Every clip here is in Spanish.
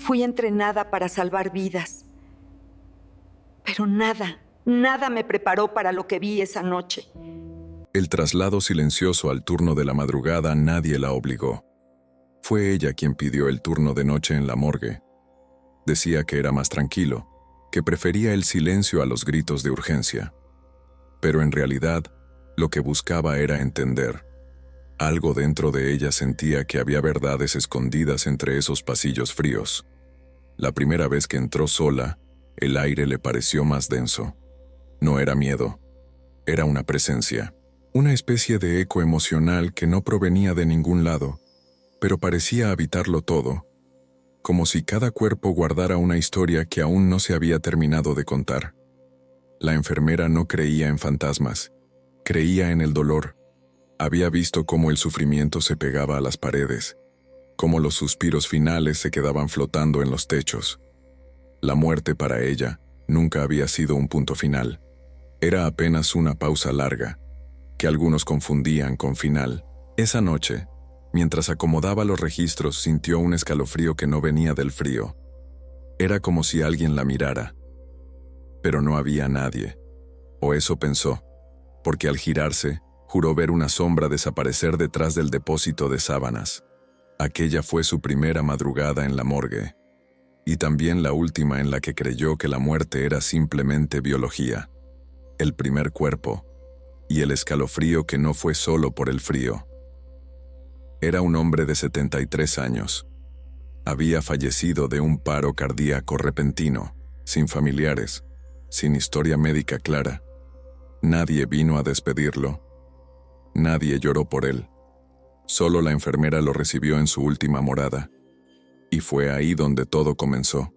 Fui entrenada para salvar vidas. Pero nada me preparó para lo que vi esa noche. El traslado silencioso al turno de la madrugada nadie la obligó. Fue ella quien pidió el turno de noche en la morgue. Decía que era más tranquilo, que prefería el silencio a los gritos de urgencia. Pero en realidad, lo que buscaba era entender. Algo dentro de ella sentía que había verdades escondidas entre esos pasillos fríos. La primera vez que entró sola, el aire le pareció más denso. No era miedo, era una presencia, una especie de eco emocional que no provenía de ningún lado, pero parecía habitarlo todo, como si cada cuerpo guardara una historia que aún no se había terminado de contar. La enfermera no creía en fantasmas, creía en el dolor. Había visto cómo el sufrimiento se pegaba a las paredes, cómo los suspiros finales se quedaban flotando en los techos. La muerte para ella nunca había sido un punto final. Era apenas una pausa larga, que algunos confundían con final. Esa noche, mientras acomodaba los registros, sintió un escalofrío que no venía del frío. Era como si alguien la mirara. Pero no había nadie. O eso pensó, porque al girarse, juró ver una sombra desaparecer detrás del depósito de sábanas. Aquella fue su primera madrugada en la morgue, y también la última en la que creyó que la muerte era simplemente biología. El primer cuerpo, y el escalofrío que no fue solo por el frío. Era un hombre de 73 años. Había fallecido de un paro cardíaco repentino, sin familiares, sin historia médica clara. Nadie vino a despedirlo. Nadie lloró por él. Solo la enfermera lo recibió en su última morada. Y fue ahí donde todo comenzó.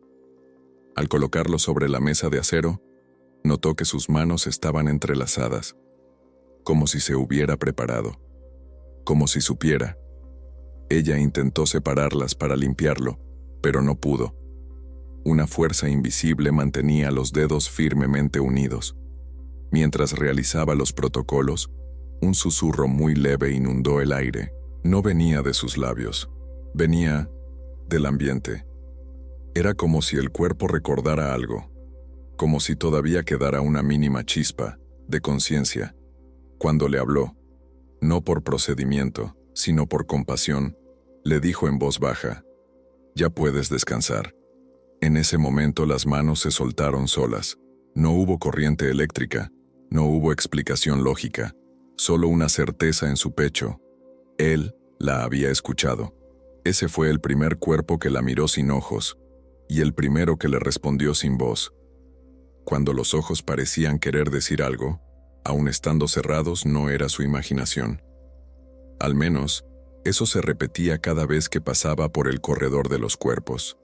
Al colocarlo sobre la mesa de acero, notó que sus manos estaban entrelazadas, como si se hubiera preparado, como si supiera. Ella intentó separarlas para limpiarlo, pero no pudo. Una fuerza invisible mantenía los dedos firmemente unidos. Mientras realizaba los protocolos, un susurro muy leve inundó el aire. No venía de sus labios, venía del ambiente. Era como si el cuerpo recordara algo, como si todavía quedara una mínima chispa de conciencia. Cuando le habló, no por procedimiento, sino por compasión, le dijo en voz baja: «Ya puedes descansar». En ese momento las manos se soltaron solas. No hubo corriente eléctrica, no hubo explicación lógica, solo una certeza en su pecho. Él la había escuchado. Ese fue el primer cuerpo que la miró sin ojos, y el primero que le respondió sin voz. Cuando los ojos parecían querer decir algo, aun estando cerrados, no era su imaginación. Al menos, eso se repetía cada vez que pasaba por el corredor de los cuerpos.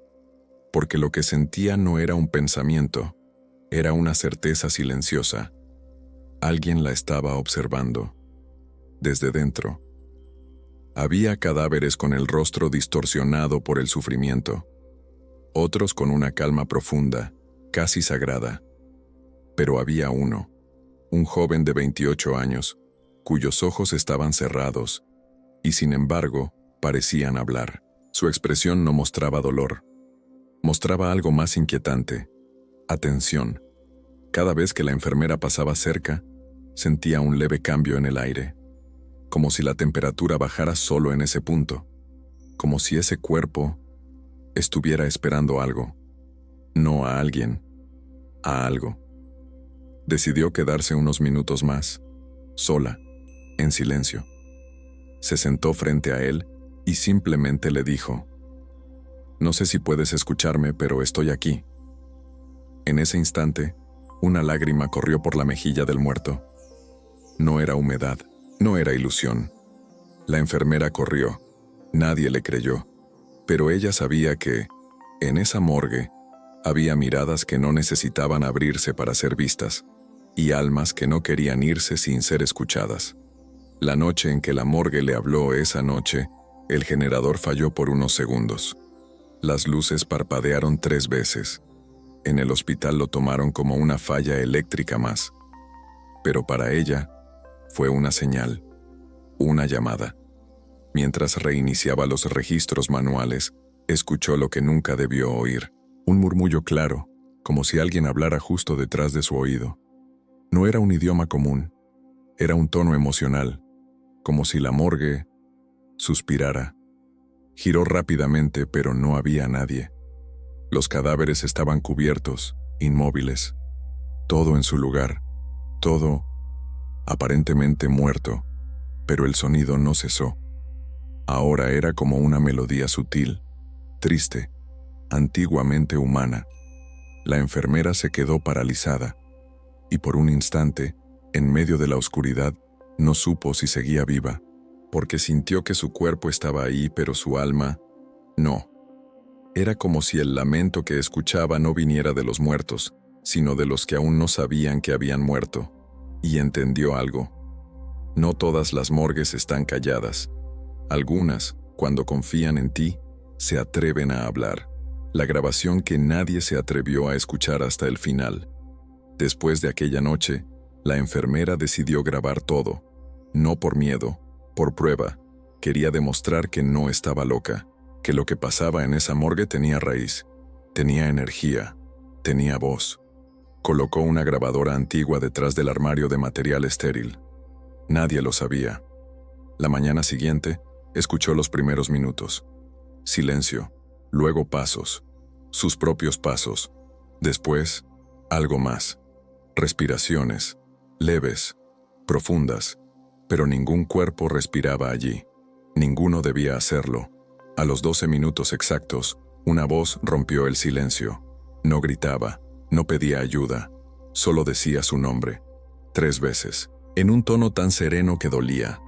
Porque lo que sentía no era un pensamiento, era una certeza silenciosa. Alguien la estaba observando. Desde dentro. Había cadáveres con el rostro distorsionado por el sufrimiento. Otros con una calma profunda, casi sagrada. Pero había uno, un joven de 28 años, cuyos ojos estaban cerrados, y sin embargo, parecían hablar. Su expresión no mostraba dolor. Mostraba algo más inquietante: atención. Cada vez que la enfermera pasaba cerca, sentía un leve cambio en el aire, como si la temperatura bajara solo en ese punto, como si ese cuerpo estuviera esperando algo, no a alguien, a algo. Decidió quedarse unos minutos más, sola, en silencio. Se sentó frente a él y simplemente le dijo: «No sé si puedes escucharme, pero estoy aquí». En ese instante, una lágrima corrió por la mejilla del muerto. No era humedad, no era ilusión. La enfermera corrió. Nadie le creyó. Pero ella sabía que, en esa morgue, había miradas que no necesitaban abrirse para ser vistas, y almas que no querían irse sin ser escuchadas. La noche en que la morgue le habló esa noche, el generador falló por unos segundos. Las luces parpadearon 3 veces. En el hospital lo tomaron como una falla eléctrica más. Pero para ella, fue una señal, una llamada. Mientras reiniciaba los registros manuales, Escuchó lo que nunca debió oír, un murmullo claro, como si alguien hablara justo detrás de su oído. No era un idioma común, era un tono emocional, como si la morgue suspirara. Giró rápidamente, pero no había nadie. Los cadáveres estaban cubiertos, inmóviles. Todo en su lugar, todo aparentemente muerto, pero el sonido no cesó. Ahora era como una melodía sutil, triste, antiguamente humana. La enfermera se quedó paralizada, y por un instante, en medio de la oscuridad, no supo si seguía viva, porque sintió que su cuerpo estaba ahí, pero su alma, no. Era como si el lamento que escuchaba no viniera de los muertos, sino de los que aún no sabían que habían muerto, y entendió algo. No todas las morgues están calladas. Algunas, cuando confían en ti, se atreven a hablar. La grabación que nadie se atrevió a escuchar hasta el final. Después de aquella noche, la enfermera decidió grabar todo. No por miedo, por prueba. Quería demostrar que no estaba loca, que lo que pasaba en esa morgue tenía raíz, tenía energía, tenía voz. Colocó una grabadora antigua detrás del armario de material estéril. Nadie lo sabía. La mañana siguiente, escuchó los primeros minutos. Silencio, luego pasos, sus propios pasos. Después, algo más. Respiraciones, leves, profundas, pero ningún cuerpo respiraba allí. Ninguno debía hacerlo. A los 12 minutos exactos, una voz rompió el silencio. No gritaba, no pedía ayuda, solo decía su nombre. 3 veces, en un tono tan sereno que dolía.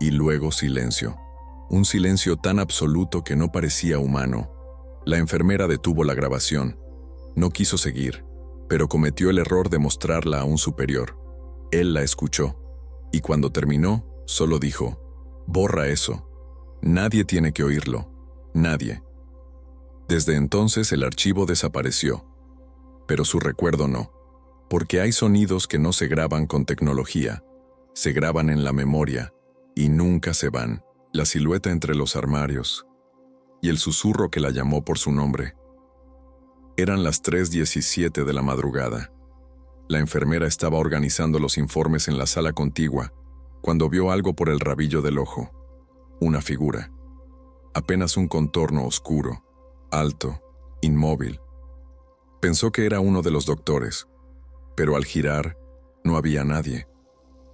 Y luego silencio. Un silencio tan absoluto que no parecía humano. La enfermera detuvo la grabación. No quiso seguir, pero cometió el error de mostrarla a un superior. Él la escuchó, y cuando terminó, solo dijo: «Borra eso. Nadie tiene que oírlo. Nadie». Desde entonces el archivo desapareció, pero su recuerdo no, porque hay sonidos que no se graban con tecnología, se graban en la memoria y nunca se van. La silueta entre los armarios y el susurro que la llamó por su nombre. Eran las 3:17 de la madrugada. La enfermera estaba organizando los informes en la sala contigua cuando vio algo por el rabillo del ojo. Una figura. Apenas un contorno oscuro, alto, inmóvil. Pensó que era uno de los doctores, pero al girar, no había nadie.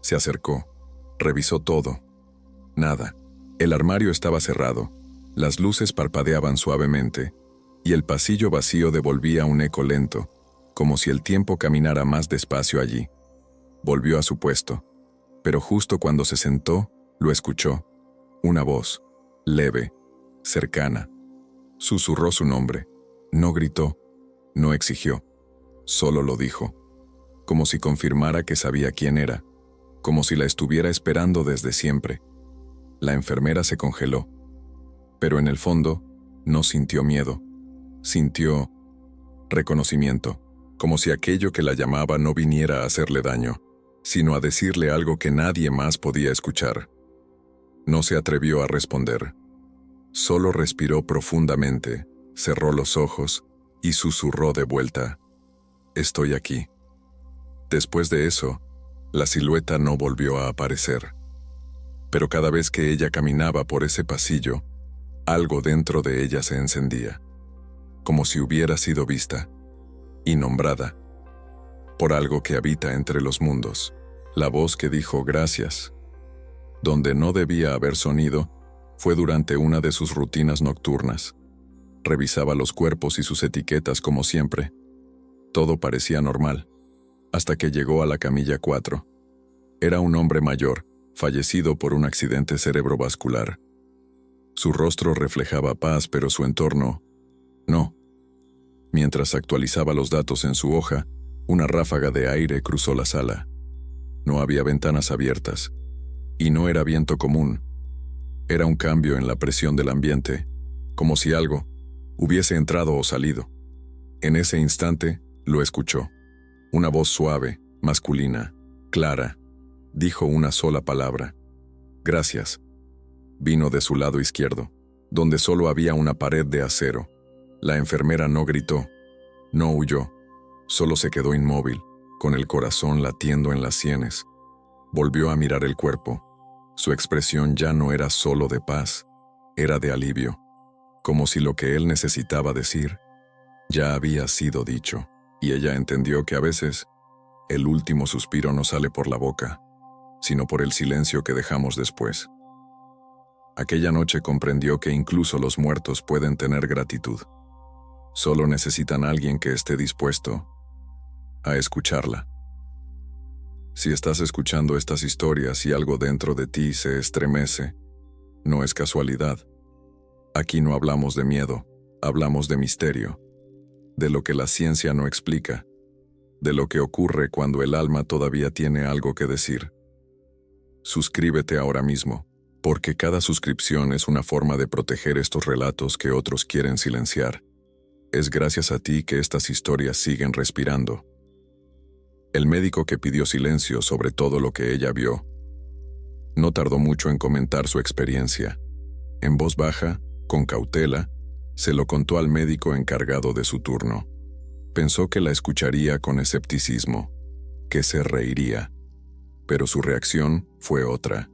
Se acercó, revisó todo. Nada. El armario estaba cerrado, las luces parpadeaban suavemente, y el pasillo vacío devolvía un eco lento, como si el tiempo caminara más despacio allí. Volvió a su puesto, pero justo cuando se sentó, lo escuchó. Una voz, leve, cercana. Susurró su nombre. No gritó, no exigió, solo lo dijo, como si confirmara que sabía quién era, como si la estuviera esperando desde siempre. La enfermera se congeló, pero en el fondo no sintió miedo, sintió reconocimiento, como si aquello que la llamaba no viniera a hacerle daño, sino a decirle algo que nadie más podía escuchar. No se atrevió a responder. Solo respiró profundamente, cerró los ojos y susurró de vuelta: «Estoy aquí». Después de eso, la silueta no volvió a aparecer. Pero cada vez que ella caminaba por ese pasillo, algo dentro de ella se encendía, como si hubiera sido vista y nombrada por algo que habita entre los mundos. La voz que dijo gracias, donde no debía haber sonido, fue durante una de sus rutinas nocturnas. Revisaba los cuerpos y sus etiquetas como siempre. Todo parecía normal, hasta que llegó a la camilla 4. Era un hombre mayor, fallecido por un accidente cerebrovascular. Su rostro reflejaba paz, pero su entorno, no. Mientras actualizaba los datos en su hoja, una ráfaga de aire cruzó la sala. No había ventanas abiertas, y no era viento común. Era un cambio en la presión del ambiente, como si algo hubiese entrado o salido. En ese instante, lo escuchó. Una voz suave, masculina, clara. Dijo una sola palabra: «Gracias». Vino de su lado izquierdo, donde solo había una pared de acero. La enfermera no gritó, no huyó, solo se quedó inmóvil, con el corazón latiendo en las sienes. Volvió a mirar el cuerpo. Su expresión ya no era solo de paz, era de alivio, como si lo que él necesitaba decir ya había sido dicho, y ella entendió que a veces el último suspiro no sale por la boca, sino por el silencio que dejamos después. Aquella noche comprendió que incluso los muertos pueden tener gratitud. Solo necesitan a alguien que esté dispuesto a escucharla. Si estás escuchando estas historias y algo dentro de ti se estremece, no es casualidad. Aquí no hablamos de miedo, hablamos de misterio, de lo que la ciencia no explica, de lo que ocurre cuando el alma todavía tiene algo que decir. Suscríbete ahora mismo, porque cada suscripción es una forma de proteger estos relatos que otros quieren silenciar. Es gracias a ti que estas historias siguen respirando. El médico que pidió silencio sobre todo lo que ella vio, no tardó mucho en comentar su experiencia. En voz baja, con cautela, se lo contó al médico encargado de su turno. Pensó que la escucharía con escepticismo, que se reiría. Pero su reacción fue otra.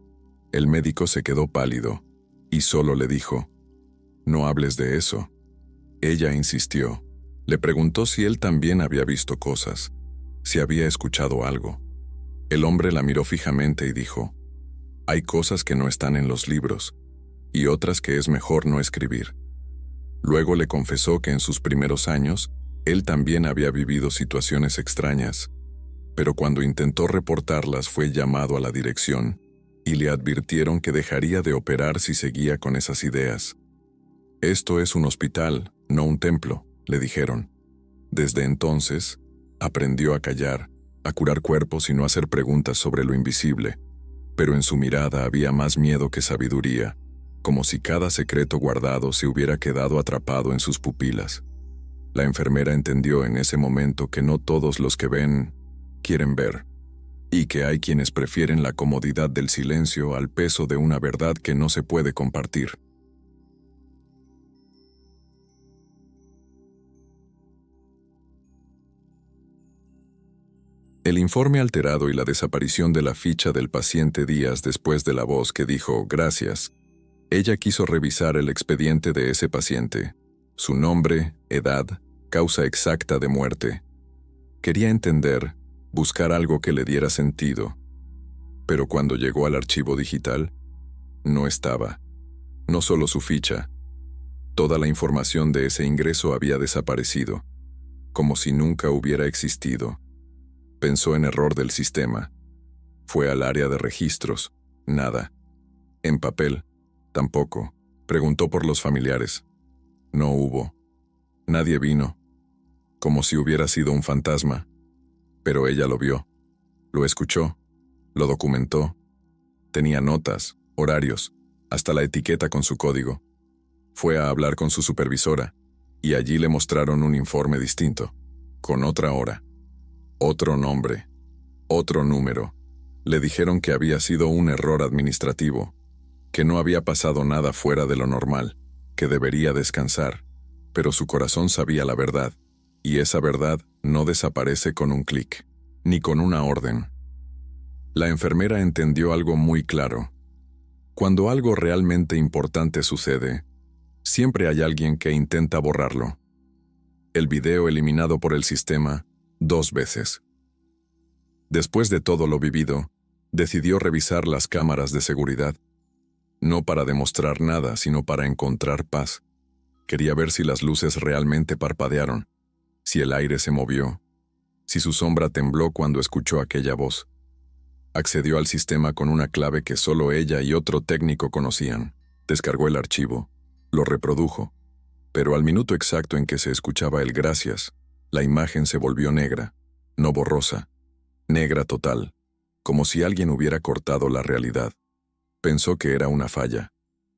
El médico se quedó pálido y solo le dijo, «No hables de eso». Ella insistió. Le preguntó si él también había visto cosas, si había escuchado algo. El hombre la miró fijamente y dijo, «Hay cosas que no están en los libros, y otras que es mejor no escribir». Luego le confesó que en sus primeros años, él también había vivido situaciones extrañas, pero cuando intentó reportarlas fue llamado a la dirección y le advirtieron que dejaría de operar si seguía con esas ideas. «Esto es un hospital, no un templo», le dijeron. Desde entonces, aprendió a callar, a curar cuerpos y no hacer preguntas sobre lo invisible, pero en su mirada había más miedo que sabiduría, como si cada secreto guardado se hubiera quedado atrapado en sus pupilas. La enfermera entendió en ese momento que no todos los que ven quieren ver, y que hay quienes prefieren la comodidad del silencio al peso de una verdad que no se puede compartir. El informe alterado y la desaparición de la ficha del paciente días después de la voz que dijo «gracias». Ella quiso revisar el expediente de ese paciente, su nombre, edad, causa exacta de muerte. Quería entender, buscar algo que le diera sentido. Pero cuando llegó al archivo digital, no estaba. No solo su ficha, toda la información de ese ingreso había desaparecido, como si nunca hubiera existido. Pensó en error del sistema. Fue al área de registros, nada. En papel, tampoco. Preguntó por los familiares. No hubo. Nadie vino. Como si hubiera sido un fantasma. Pero ella lo vio. Lo escuchó. Lo documentó. Tenía notas, horarios, hasta la etiqueta con su código. Fue a hablar con su supervisora, y allí le mostraron un informe distinto, con otra hora, otro nombre, otro número. Le dijeron que había sido un error administrativo, que no había pasado nada fuera de lo normal, que debería descansar, pero su corazón sabía la verdad, y esa verdad no desaparece con un clic, ni con una orden. La enfermera entendió algo muy claro. Cuando algo realmente importante sucede, siempre hay alguien que intenta borrarlo. El video eliminado por el sistema 2 veces. Después de todo lo vivido, decidió revisar las cámaras de seguridad. No para demostrar nada, sino para encontrar paz. Quería ver si las luces realmente parpadearon, si el aire se movió, si su sombra tembló cuando escuchó aquella voz. Accedió al sistema con una clave que solo ella y otro técnico conocían. Descargó el archivo, lo reprodujo, pero al minuto exacto en que se escuchaba el gracias, la imagen se volvió negra, no borrosa, negra total, como si alguien hubiera cortado la realidad. Pensó que era una falla.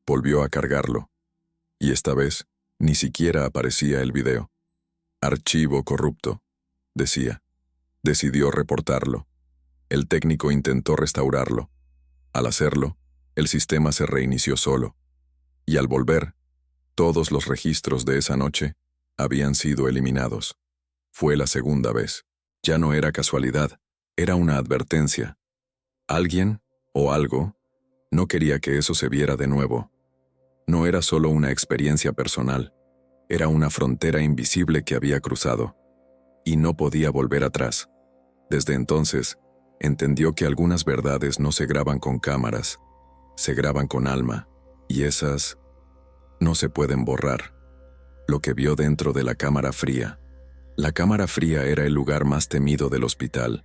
Volvió a cargarlo. Y esta vez, ni siquiera aparecía el video. Archivo corrupto, decía. Decidió reportarlo. El técnico intentó restaurarlo. Al hacerlo, el sistema se reinició solo. Y al volver, Todos los registros de esa noche habían sido eliminados. Fue la segunda vez. Ya no era casualidad, era una advertencia. Alguien, o algo, no quería que eso se viera de nuevo. No era solo una experiencia personal, era una frontera invisible que había cruzado, y no podía volver atrás. Desde entonces, entendió que algunas verdades no se graban con cámaras, se graban con alma, y esas no se pueden borrar. Lo que vio dentro de la cámara fría. La cámara fría era el lugar más temido del hospital,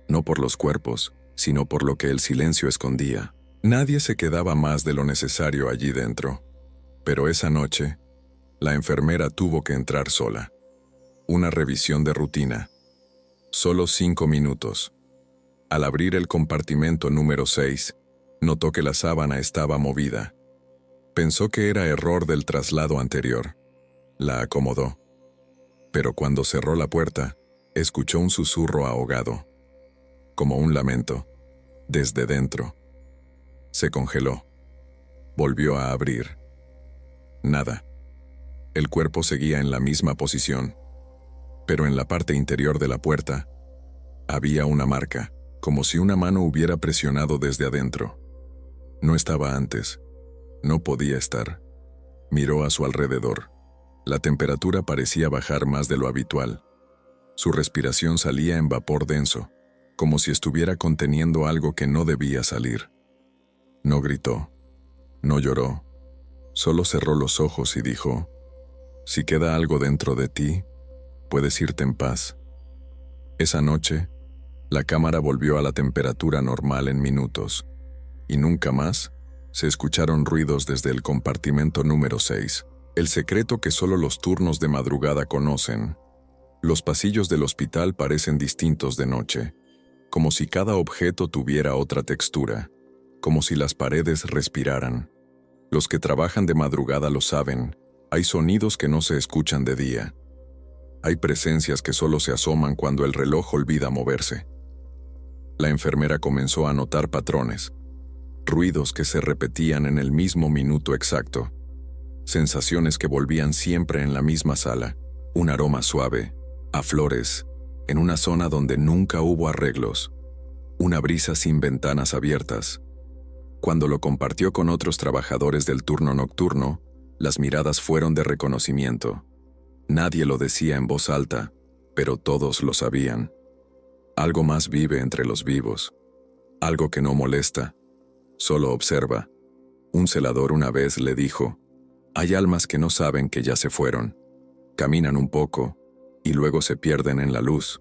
no por los cuerpos, sino por lo que el silencio escondía. Nadie se quedaba más de lo necesario allí dentro. Pero esa noche, la enfermera tuvo que entrar sola. Una revisión de rutina. Solo 5 minutos. Al abrir el compartimento número 6, notó que la sábana estaba movida. Pensó que era error del traslado anterior. La acomodó. Pero cuando cerró la puerta, escuchó un susurro ahogado, como un lamento, desde dentro. Se congeló. Volvió a abrir. Nada. El cuerpo seguía en la misma posición, pero en la parte interior de la puerta había una marca, como si una mano hubiera presionado desde adentro. No estaba antes. No podía estar. Miró a su alrededor. La temperatura parecía bajar más de lo habitual. Su respiración salía en vapor denso, como si estuviera conteniendo algo que no debía salir. No gritó, no lloró, solo cerró los ojos y dijo: «Si queda algo dentro de ti, puedes irte en paz». Esa noche, la cámara volvió a la temperatura normal en minutos, y nunca más se escucharon ruidos desde el compartimento número 6. El secreto que solo los turnos de madrugada conocen. Los pasillos del hospital parecen distintos de noche, como si cada objeto tuviera otra textura, como si las paredes respiraran. Los que trabajan de madrugada lo saben, hay sonidos que no se escuchan de día. Hay presencias que solo se asoman cuando el reloj olvida moverse. La enfermera comenzó a notar patrones, ruidos que se repetían en el mismo minuto exacto. Sensaciones que volvían siempre en la misma sala, un aroma suave, a flores, en una zona donde nunca hubo arreglos, una brisa sin ventanas abiertas. Cuando lo compartió con otros trabajadores del turno nocturno, las miradas fueron de reconocimiento. Nadie lo decía en voz alta, pero todos lo sabían. Algo más vive entre los vivos, algo que no molesta, solo observa. Un celador una vez le dijo: «Hay almas que no saben que ya se fueron. Caminan un poco y luego se pierden en la luz».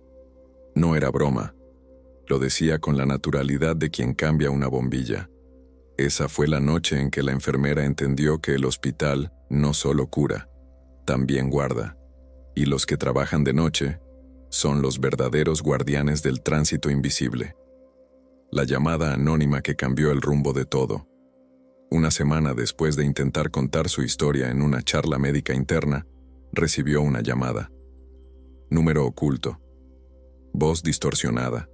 No era broma. Lo decía con la naturalidad de quien cambia una bombilla. Esa fue la noche en que la enfermera entendió que el hospital no solo cura, también guarda. Y los que trabajan de noche son los verdaderos guardianes del tránsito invisible. La llamada anónima que cambió el rumbo de todo. Una semana después de intentar contar su historia en una charla médica interna, recibió una llamada. Número oculto. Voz distorsionada.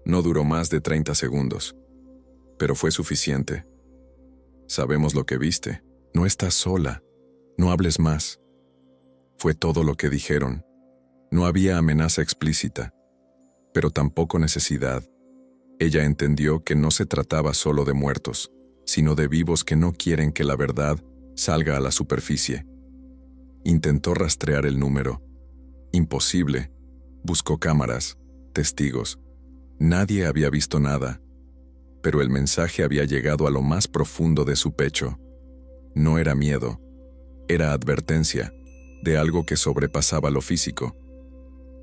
No duró más de 30 segundos, pero fue suficiente. «Sabemos lo que viste. No estás sola. No hables más». Fue todo lo que dijeron. No había amenaza explícita, pero tampoco necesidad. Ella entendió que no se trataba solo de muertos, sino de vivos que no quieren que la verdad salga a la superficie. Intentó rastrear el número. Imposible. Buscó cámaras, testigos. Nadie había visto nada, pero el mensaje había llegado a lo más profundo de su pecho. No era miedo, era advertencia de algo que sobrepasaba lo físico.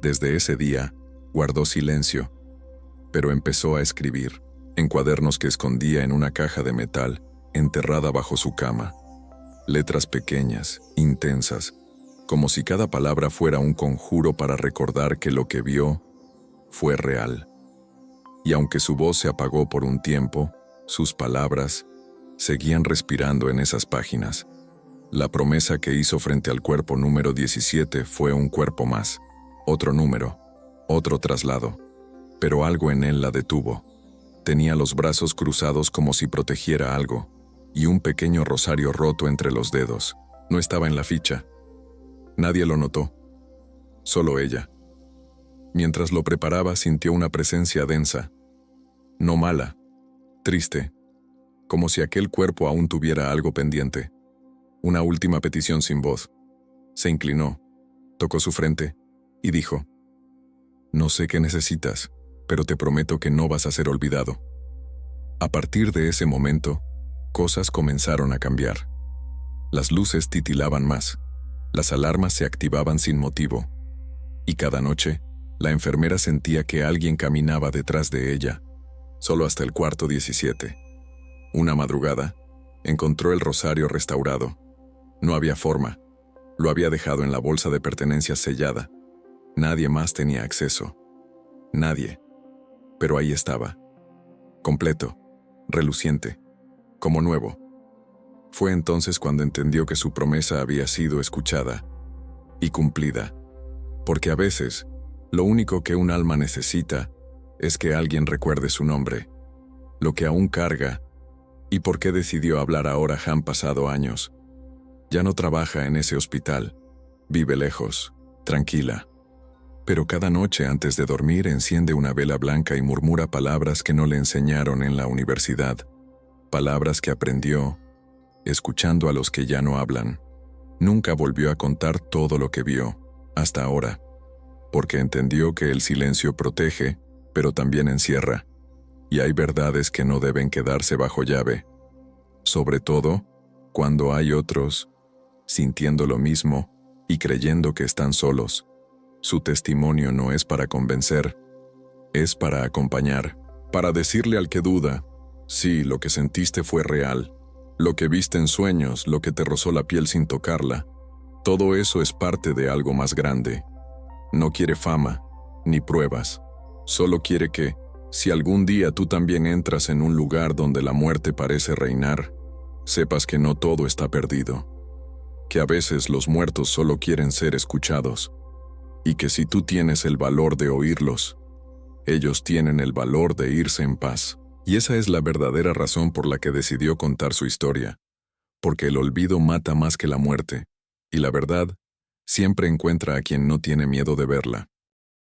Desde ese día, guardó silencio, pero empezó a escribir, en cuadernos que escondía en una caja de metal, enterrada bajo su cama. Letras pequeñas, intensas, como si cada palabra fuera un conjuro para recordar que lo que vio fue real. Y aunque su voz se apagó por un tiempo, sus palabras seguían respirando en esas páginas. La promesa que hizo frente al cuerpo número 17 fue un cuerpo más, otro número, otro traslado, pero algo en él la detuvo. Tenía los brazos cruzados como si protegiera algo, y un pequeño rosario roto entre los dedos. No estaba en la ficha. Nadie lo notó. Solo ella. Mientras lo preparaba, sintió una presencia densa. No mala, triste, como si aquel cuerpo aún tuviera algo pendiente. Una última petición sin voz. Se inclinó, tocó su frente y dijo: «No sé qué necesitas, pero te prometo que no vas a ser olvidado». A partir de ese momento, cosas comenzaron a cambiar. Las luces titilaban más, las alarmas se activaban sin motivo, y cada noche, la enfermera sentía que alguien caminaba detrás de ella, solo hasta el cuarto 17. Una madrugada, encontró el rosario restaurado. No había forma. Lo había dejado en la bolsa de pertenencias sellada. Nadie más tenía acceso. Nadie. Pero ahí estaba. Completo, reluciente, como nuevo. Fue entonces cuando entendió que su promesa había sido escuchada y cumplida. Porque a veces, lo único que un alma necesita es que alguien recuerde su nombre, lo que aún carga, y por qué decidió hablar ahora. Han pasado años. Ya no trabaja en ese hospital, vive lejos, tranquila. Pero cada noche antes de dormir enciende una vela blanca y murmura palabras que no le enseñaron en la universidad, palabras que aprendió escuchando a los que ya no hablan. Nunca volvió a contar todo lo que vio, hasta ahora, porque entendió que el silencio protege, pero también encierra, y hay verdades que no deben quedarse bajo llave, sobre todo cuando hay otros sintiendo lo mismo y creyendo que están solos. Su testimonio no es para convencer, es para acompañar, para decirle al que duda: sí, lo que sentiste fue real, lo que viste en sueños, lo que te rozó la piel sin tocarla, todo eso es parte de algo más grande. No quiere fama, ni pruebas, solo quiere que, si algún día tú también entras en un lugar donde la muerte parece reinar, sepas que no todo está perdido, que a veces los muertos solo quieren ser escuchados, y que si tú tienes el valor de oírlos, ellos tienen el valor de irse en paz. Y esa es la verdadera razón por la que decidió contar su historia, porque el olvido mata más que la muerte, y la verdad siempre encuentra a quien no tiene miedo de verla.